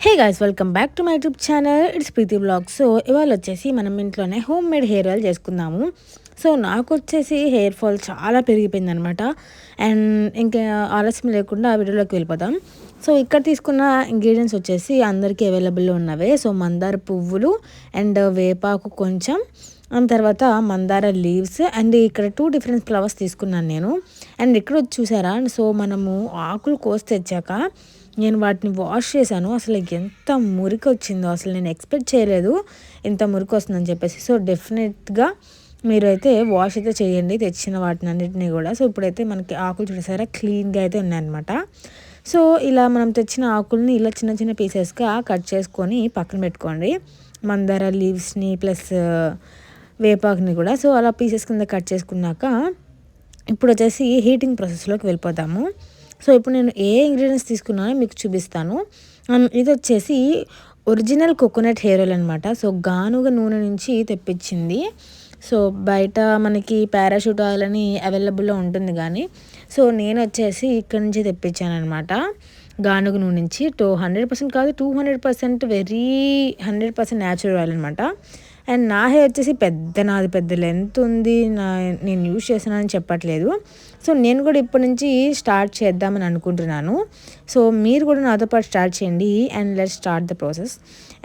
Hey guys, welcome back to my YouTube channel. It's Preethi blog. So ఇవాళ వచ్చేసి మనం ఇంట్లోనే హోమ్ మేడ్ హెయిర్ ఆయిల్ చేసుకుందాము. సో నాకు వచ్చేసి హెయిర్ ఫాల్ చాలా పెరిగిపోయింది అనమాట. అండ్ ఇంకా ఆలస్యం లేకుండా ఆ వీడియోలోకి వెళ్ళిపోతాం. సో ఇక్కడ తీసుకున్న ఇంగ్రీడియంట్స్ వచ్చేసి అందరికీ అవైలబుల్లో ఉన్నవే. సో మందార పువ్వులు అండ్ వేపాకు కొంచెం, తర్వాత మందార లీవ్స్ అండ్ ఇక్కడ 2 డిఫరెంట్ ఫ్లవర్స్ తీసుకున్నాను నేను. అండ్ ఇక్కడ వచ్చి చూసారా, సో మనము ఆకులు కోసి తెచ్చాక నేను వాటిని వాష్ చేశాను. అసలు ఎంత మురికి వచ్చిందో, అసలు నేను ఎక్స్పెక్ట్ చేయలేదు ఇంత మురికి వస్తుందని చెప్పేసి. సో డెఫినెట్గా మీరైతే వాష్ అయితే చేయండి తెచ్చిన వాటిని అన్నిటినీ కూడా. సో ఇప్పుడైతే మనకి ఆకులు చూసారా క్లీన్గా అయితే ఉన్నాయన్నమాట. సో ఇలా మనం తెచ్చిన ఆకుల్ని ఇలా చిన్న చిన్న పీసెస్గా కట్ చేసుకొని పక్కన పెట్టుకోండి. మందార లీవ్స్ని ప్లస్ వేపాకుని కూడా. సో అలా పీసెస్ కింద కట్ చేసుకున్నాక ఇప్పుడు వచ్చేసి హీటింగ్ ప్రాసెస్లోకి వెళ్ళిపోతాము. సో ఇప్పుడు నేను ఏ ఇంగ్రీడియంట్స్ తీసుకున్నానో మీకు చూపిస్తాను. ఇది వచ్చేసి ఒరిజినల్ కోకోనట్ హెయిర్ ఆయిల్ అనమాట. సో గానుగ నూనె నుంచి తెప్పించింది. సో బయట మనకి పారాషూట్ ఆయిల్ అని అవైలబుల్లో ఉంటుంది కానీ, సో నేను వచ్చేసి ఇక్కడ నుంచి తెప్పించాను అనమాట. గానుగ నూనె నుంచి 100% కాదు, 200% వెరీ 100% న్యాచురల్ ఆయిల్ అనమాట. అండ్ నా హెయిర్ వచ్చేసి నాది పెద్ద లెంత్ ఉంది, నేను యూజ్ చేస్తున్నానని చెప్పట్లేదు. సో నేను కూడా ఇప్పటి నుంచి స్టార్ట్ చేద్దామని అనుకుంటున్నాను. సో మీరు కూడా నాతో పాటు స్టార్ట్ చేయండి and let's start the process.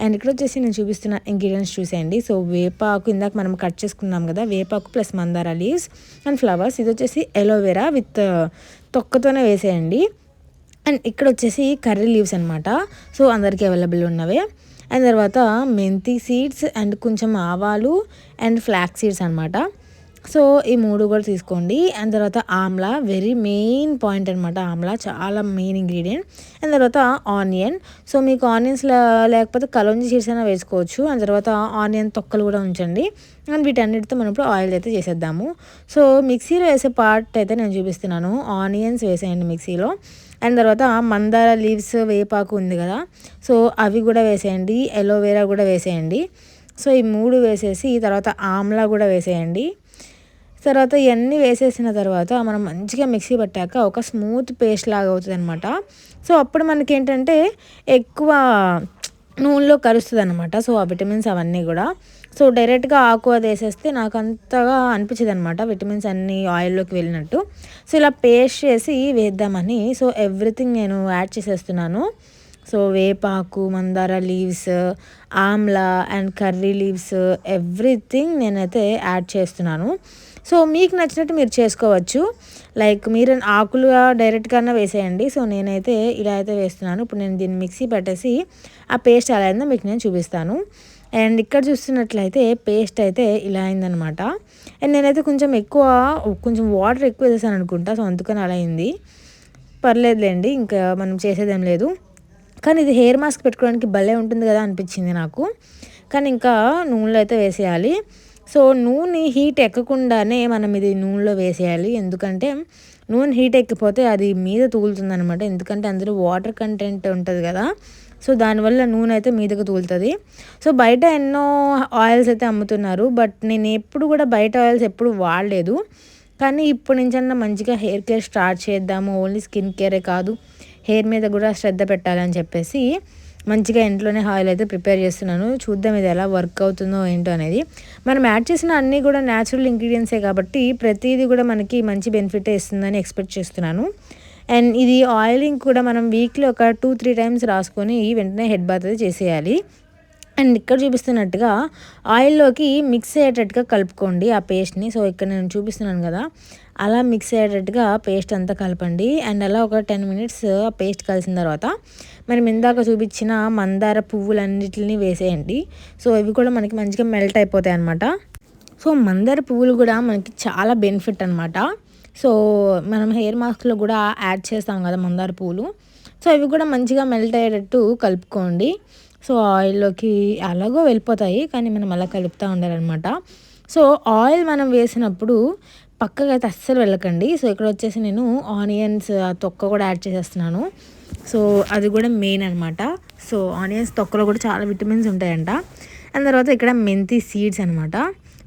And ఇక్కడ వచ్చేసి నేను చూపిస్తున్న ఇంగ్రీడియంట్స్ చూసేయండి. సో వేపాకు ఇందాక మనం కట్ చేసుకున్నాం కదా, వేపాకు ప్లస్ మందార లీవ్స్ అండ్ ఫ్లవర్స్. ఇది వచ్చేసి ఎలోవెరా విత్ తొక్కతోనే వేసేయండి. అండ్ ఇక్కడ వచ్చేసి కర్రీ లీవ్స్ అనమాట. సో అందరికీ అవైలబుల్ ఉన్నవే. అండ్ తర్వాత మెంతి సీడ్స్ అండ్ కొంచెం ఆవాలు అండ్ ఫ్లాక్ సీడ్స్ అనమాట. సో ఈ 3 కూడా తీసుకోండి. అండ్ తర్వాత ఆమ్లా, వెరీ మెయిన్ పాయింట్ అనమాట. ఆమ్లా చాలా మెయిన్ ఇంగ్రీడియంట్. అండ్ తర్వాత ఆనియన్. సో మీకు ఆనియన్స్ లేకపోతే కలోంజీ సీడ్స్ అయినా వేసుకోవచ్చు. అండ్ తర్వాత ఆనియన్ తొక్కలు కూడా ఉంచండి. అండ్ వీటన్నిటితో మనం ఇప్పుడు ఆయిల్ అయితే చేసేద్దాము. సో మిక్సీలో వేసే పార్ట్ అయితే నేను చూపిస్తున్నాను. ఆనియన్స్ వేసేయండి మిక్సీలో. అండ్ తర్వాత మందార లీవ్స్, వేపాకు ఉంది కదా, సో అవి కూడా వేసేయండి. ఎలోవేరా కూడా వేసేయండి. సో ఈ 3 వేసేసి తర్వాత ఆమ్లా కూడా వేసేయండి. తర్వాత ఇవన్నీ వేసేసిన తర్వాత మనం మంచిగా మిక్సీ పట్టాక ఒక స్మూత్ పేస్ట్ లాగా అవుతుంది అనమాట. సో అప్పుడు మనకి ఏంటంటే ఎక్కువ నూనెలో కరుస్తుంది అనమాట. సో ఆ విటమిన్స్ అవన్నీ కూడా. సో డైరెక్ట్గా ఆకు అది వేసేస్తే నాకు అంతగా అనిపించదు అనమాట, విటమిన్స్ అన్నీ ఆయిల్లోకి వెళ్ళినట్టు. సో ఇలా పేస్ట్ చేసి వేద్దామని సో ఎవ్రీథింగ్ నేను యాడ్ చేసేస్తున్నాను. సో వేపాకు, మందార leaves, Amla and curry leaves everything నేనైతే యాడ్ చేస్తున్నాను. సో మీకు నచ్చినట్టు మీరు చేసుకోవచ్చు. లైక్ మీరు ఆకులుగా డైరెక్ట్గానే వేసేయండి. సో నేనైతే ఇలా అయితే వేస్తున్నాను. ఇప్పుడు నేను దీన్ని మిక్సీ పెట్టేసి ఆ పేస్ట్ ఎలా అయిందో మీకు నేను చూపిస్తాను. అండ్ ఇక్కడ చూస్తున్నట్లయితే పేస్ట్ అయితే ఇలా అయిందనమాట. అండ్ నేనైతే కొంచెం వాటర్ ఎక్కువ వేసేసాను అనుకుంటా. సో అందుకని అలా అయింది. పర్లేదులేండి, ఇంకా మనం చేసేదేం లేదు. కానీ ఇది హెయిర్ మాస్క్ పెట్టుకోవడానికి భలే ఉంటుంది కదా అనిపించింది నాకు. కానీ ఇంకా నూనెలో అయితే వేసేయాలి. సో నూనె హీట్ ఎక్కకుండానే మనం ఇది నూనెలో వేసేయాలి. ఎందుకంటే నూనె హీట్ ఎక్కిపోతే అది మీద తూలుతుంది అనమాట. ఎందుకంటే అందులో వాటర్ కంటెంట్ ఉంటుంది కదా, సో దానివల్ల నూనె అయితే మీదకు తూలుతుంది. సో బయట ఎన్నో ఆయిల్స్ అయితే అమ్ముతున్నారు, బట్ నేను ఎప్పుడు కూడా బయట ఆయిల్స్ ఎప్పుడు వాడలేదు. కానీ ఇప్పటి నుంచన్నా మంచిగా హెయిర్ కేర్ స్టార్ట్ చేద్దాము. ఓన్లీ స్కిన్ కేరే కాదు, హెయిర్ మీద కూడా శ్రద్ధ పెట్టాలని చెప్పేసి మంచిగా ఇంట్లోనే ఆయిల్ అయితే ప్రిపేర్ చేస్తున్నాను. చూద్దాం ఇది ఎలా వర్క్ అవుతుందో ఏంటో అనేది. మనం యాడ్ చేసిన అన్నీ కూడా న్యాచురల్ ఇంగ్రీడియంట్సే కాబట్టి ప్రతిదీ కూడా మనకి మంచి బెనిఫిటే ఇస్తుందని ఎక్స్పెక్ట్ చేస్తున్నాను. అండ్ ఇది ఆయిలింగ్ కూడా మనం వీక్లీ ఒక 2-3 టైమ్స్ రాసుకొని వెంటనే హెడ్ బాత్ అయితే చేసేయాలి. అండ్ ఇక్కడ చూపిస్తున్నట్టుగా ఆయిల్లోకి మిక్స్ అయ్యేటట్టుగా కలుపుకోండి ఆ పేస్ట్ని. సో ఇక్కడ నేను చూపిస్తున్నాను కదా, అలా మిక్స్ అయ్యేటట్టుగా పేస్ట్ అంతా కలపండి. అండ్ అలా ఒక 10 మినిట్స్ ఆ పేస్ట్ కలిసిన తర్వాత మనం ఇందాక చూపించిన మందార పువ్వులన్నిటిని వేసేయండి. సో ఇవి కూడా మనకి మంచిగా మెల్ట్ అయిపోతాయి అన్నమాట. సో మందార పువ్వులు కూడా మనకి చాలా బెనిఫిట్ అనమాట. సో మనం హెయిర్ మాస్క్లో కూడా యాడ్ చేస్తాం కదా మందార పువ్వులు. సో ఇవి కూడా మంచిగా మెల్ట్ అయ్యేటట్టు కలుపుకోండి. సో ఆయిల్లోకి అలాగో వెళ్ళిపోతాయి, కానీ మనం అలా కలుపుతూ ఉండాలన్నమాట. సో ఆయిల్ మనం వేసినప్పుడు పక్కగా అయితే అస్సలు వెళ్ళకండి. సో ఇక్కడ వచ్చేసి నేను ఆనియన్స్ తొక్క కూడా యాడ్ చేసేస్తున్నాను. సో అది కూడా మెయిన్ అనమాట. సో ఆనియన్స్ తొక్కలో కూడా చాలా విటమిన్స్ ఉంటాయంట. అండ్ తర్వాత ఇక్కడ మెంతి సీడ్స్ అనమాట.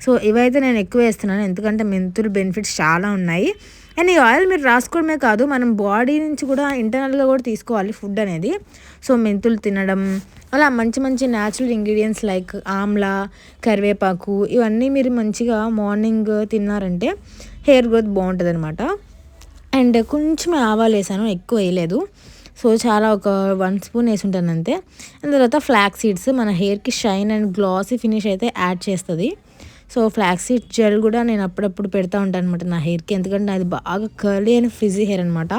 సో ఇవైతే నేను ఎక్కువ వేస్తున్నాను, ఎందుకంటే మెంతులు బెనిఫిట్స్ చాలా ఉన్నాయి. అండ్ ఈ ఆయిల్ మీరు రాసుకోవడమే కాదు, మనం బాడీ నుంచి కూడా ఇంటర్నల్గా కూడా తీసుకోవాలి ఫుడ్ అనేది. సో మెంతులు తినడం, అలా మంచి మంచి న్యాచురల్ ఇంగ్రీడియంట్స్ లైక్ ఆమ్లా, కరివేపాకు ఇవన్నీ మీరు మంచిగా మార్నింగ్ తిన్నారంటే హెయిర్ గ్రోత్ బాగుంటుంది అనమాట. అండ్ కొంచెం ఆవాలు వేసాను, ఎక్కువ వేయలేదు. సో చాలా ఒక 1 స్పూన్ వేసి ఉంటాను అంతే. అండ్ తర్వాత ఫ్లాక్స్ సీడ్స్ మన హెయిర్కి షైన్ అండ్ గ్లాసీ ఫినిష్ అయితే యాడ్ చేస్తుంది. సో ఫ్లాక్స్ సీడ్ జెల్ కూడా నేను అప్పుడప్పుడు పెడతా ఉంటాను అనమాట నా హెయిర్కి, ఎందుకంటే అది బాగా కర్లీ అండ్ ఫ్రిజీ హెయిర్ అనమాట.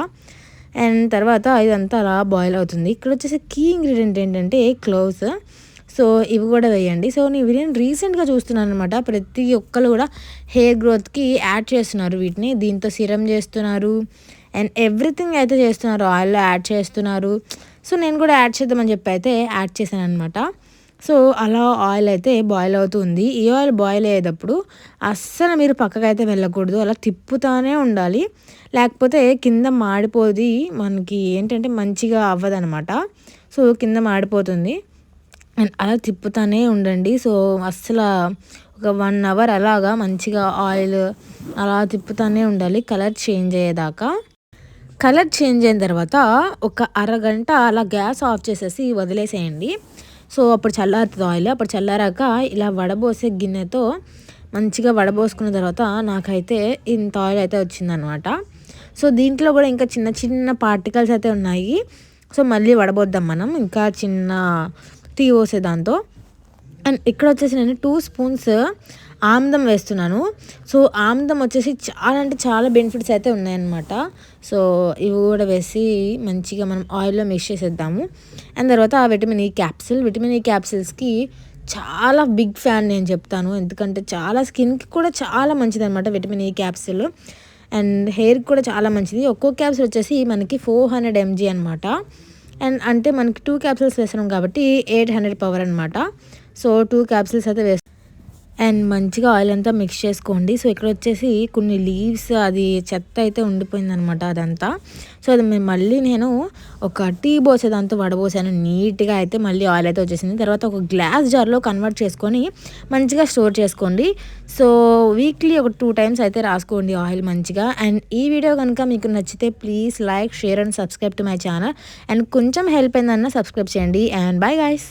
అండ్ తర్వాత ఇదంతా అలా బాయిల్ అవుతుంది. ఇక్కడ వచ్చేసి కీ ఇంగ్రీడియంట్ ఏంటంటే క్లోవ్స్. సో ఇవి కూడా వేయండి. సో నేను రీసెంట్గా చూస్తున్నాను అనమాట, ప్రతి ఒక్కరు కూడా హెయిర్ గ్రోత్కి యాడ్ చేస్తున్నారు వీటిని. దీంతో సిరం చేస్తున్నారు అండ్ ఎవ్రీథింగ్ అయితే చేస్తున్నారు, ఆయిల్లో యాడ్ చేస్తున్నారు. సో నేను కూడా యాడ్ చేద్దామని చెప్పి అయితే యాడ్ చేశాను అనమాట. సో అలా ఆయిల్ అయితే బాయిల్ అవుతుంది. ఈ ఆయిల్ బాయిల్ అయ్యేటప్పుడు అస్సలు మీరు పక్కకైతే వెళ్ళకూడదు, అలా తిప్పుతానే ఉండాలి. లేకపోతే కింద మాడిపోది, మనకి ఏంటంటే మంచిగా అవ్వదనమాట. సో కింద మాడిపోతుంది. అండ్ అలా తిప్పుతానే ఉండండి. సో అస్సలు ఒక 1 అవర్ అలాగా మంచిగా ఆయిల్ అలా తిప్పుతానే ఉండాలి, కలర్ చేంజ్ అయ్యేదాకా. కలర్ చేంజ్ అయిన తర్వాత ఒక అరగంట అలా గ్యాస్ ఆఫ్ చేసేసి వదిలేసేయండి. సో అప్పుడు చల్లారుతుంది ఆయిల్. అప్పుడు చల్లారాక ఇలా వడబోసే గిన్నెతో మంచిగా వడబోసుకున్న తర్వాత నాకైతే ఇంత ఆయిల్ అయితే వచ్చిందనమాట. సో దీంట్లో కూడా ఇంకా చిన్న చిన్న పార్టికల్స్ అయితే ఉన్నాయి. సో మళ్ళీ వడబోద్దాం మనం, ఇంకా చిన్న టీ పోసే దాంతో. అండ్ ఇక్కడ వచ్చేసి నేను 2 స్పూన్స్ ఆముదం వేస్తున్నాను. సో ఆముదం వచ్చేసి చాలా అంటే చాలా బెనిఫిట్స్ అయితే ఉన్నాయన్నమాట. సో ఇవి కూడా వేసి మంచిగా మనం ఆయిల్లో మిక్స్ చేసేద్దాము. అండ్ తర్వాత vitamin E capsule. Vitamin E క్యాప్సిల్స్కి చాలా బిగ్ ఫ్యాన్ నేను చెప్తాను, ఎందుకంటే చాలా స్కిన్కి కూడా చాలా మంచిది అనమాట విటమిన్ ఈ క్యాప్సిల్. అండ్ హెయిర్కి కూడా చాలా మంచిది. ఒక్కో క్యాప్సిల్ వచ్చేసి మనకి 400 mg అనమాట. అండ్ అంటే మనకి 2 క్యాప్సిల్స్ వేస్తున్నాం కాబట్టి 800 పవర్ అనమాట. సో 2 క్యాప్సిల్స్ అయితే వేస్తాం. అండ్ మంచిగా ఆయిల్ అంతా మిక్స్ చేసుకోండి. సో ఇక్కడ వచ్చేసి కొన్ని లీవ్స్ అది చెత్త అయితే ఉండిపోయిందనమాట అదంతా. సో అది మళ్ళీ నేను ఒక టీ పోసే దాంతో వడబోసాను, నీట్గా అయితే మళ్ళీ ఆయిల్ అయితే వచ్చేసింది. తర్వాత ఒక గ్లాస్ జార్లో కన్వర్ట్ చేసుకొని మంచిగా స్టోర్ చేసుకోండి. సో వీక్లీ ఒక 2 టైమ్స్ అయితే రాసుకోండి ఆయిల్ మంచిగా. అండ్ ఈ వీడియో కనుక మీకు నచ్చితే please like, share and subscribe to my channel. And కొంచెం హెల్ప్ అయిందన్న సబ్స్క్రైబ్ చేయండి. And bye guys.